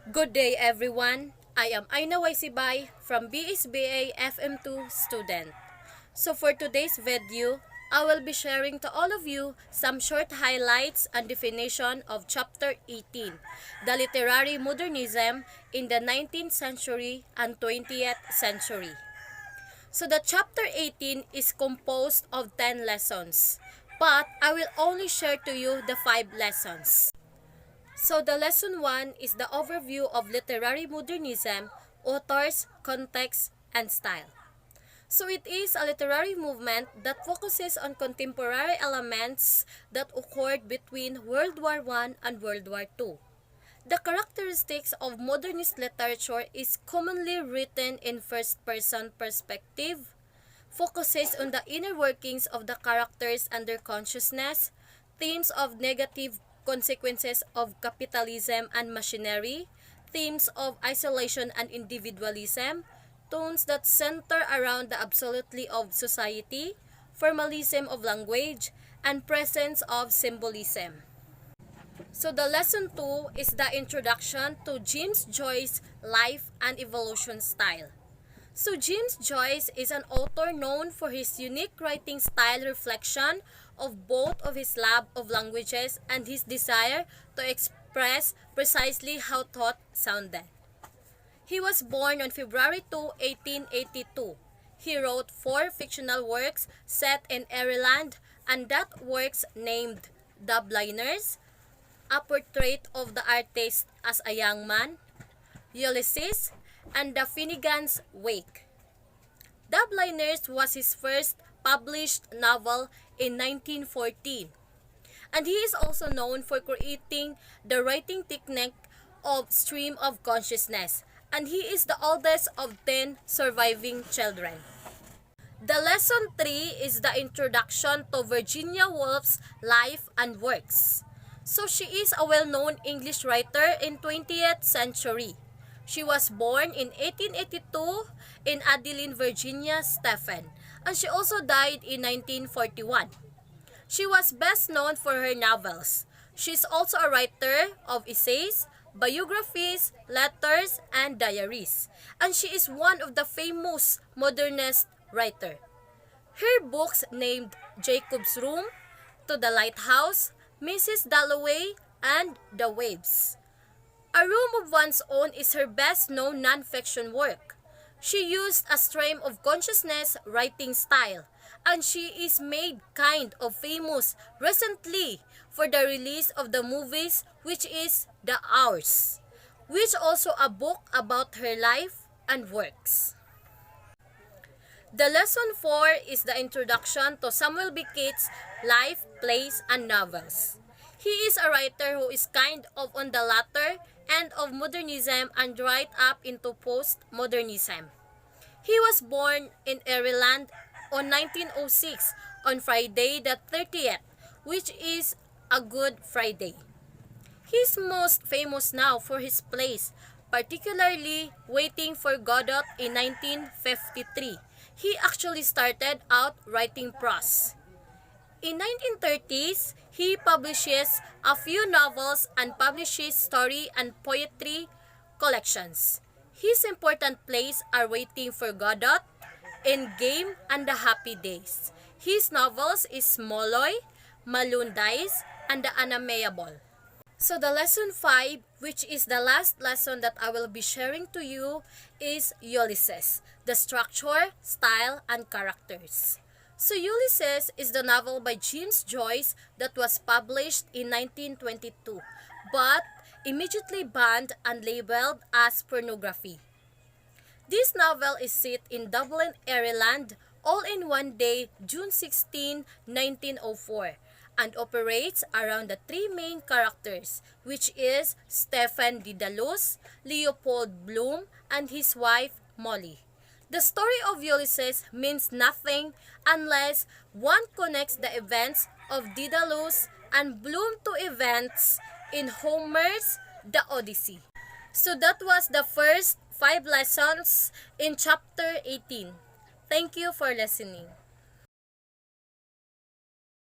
Good day everyone. I am Ainna Sibay from BSBA FM2 student. So for today's video, I will be sharing to all of you some short highlights and definition of chapter 18, the literary modernism in the 19th century and 20th century. So the chapter 18 is composed of 10 lessons, but I will only share to you the 5 lessons. So the lesson 1 is the overview of literary modernism, authors, context, and style. So it is a literary movement that focuses on contemporary elements that occurred between World War I and World War II. The characteristics of modernist literature is commonly written in first-person perspective, focuses on the inner workings of the characters and their consciousness, themes of negative consequences of capitalism and machinery, themes of isolation and individualism, tones that center around the absolutely of society, formalism of language, and presence of symbolism. So the lesson 2 is the introduction to James Joyce's life and evolution style. So James Joyce is an author known for his unique writing style reflection of both of his love of languages and his desire to express precisely how thought sounded. He was born on February 2, 1882. He wrote 4 fictional works set in Ireland, and that works named Dubliners, A Portrait of the Artist as a Young Man, Ulysses, and The Finnegan's Wake. Dubliners was his first published novel in 1914, and he is also known for creating the writing technique of stream of consciousness, and he is the oldest of 10 surviving children. The lesson 3 is the introduction to Virginia Woolf's life and works. So she is a well-known English writer in 20th century. She was born in 1882 in Adeline, Virginia, Stephen, and she also died in 1941. She was best known for her novels. She is also a writer of essays, biographies, letters, and diaries, and she is one of the famous modernist writers. Her books named Jacob's Room, To the Lighthouse, Mrs. Dalloway, and The Waves. A Room of One's Own is her best-known non-fiction work. She used a stream of consciousness writing style, and she is made kind of famous recently for the release of the movies, which is The Hours, which also a book about her life and works. The lesson 4 is the introduction to Samuel Beckett's life, plays, and novels. He is a writer who is kind of on the latter end of modernism and right up into postmodernism. He was born in Ireland on 1906 on Friday the 30th, which is a Good Friday. He is most famous now for his plays, particularly Waiting for Godot in 1953. He actually started out writing prose. In 1930s, he publishes a few novels and publishes story and poetry collections. His important plays are Waiting for Godot, Endgame, and The Happy Days. His novels is Molloy, Malone Dice, and The Unamiable. So the lesson 5, which is the last lesson that I will be sharing to you, is Ulysses, the structure, style, and characters. So Ulysses is the novel by James Joyce that was published in 1922, but immediately banned and labeled as pornography. This novel is set in Dublin, Ireland, all in one day, June 16, 1904, and operates around the 3 main characters, which is Stephen Dedalus, Leopold Bloom, and his wife Molly. The story of Ulysses means nothing unless one connects the events of Dedalus and Bloom to events in Homer's The Odyssey. So that was the first 5 lessons in chapter 18. Thank you for listening.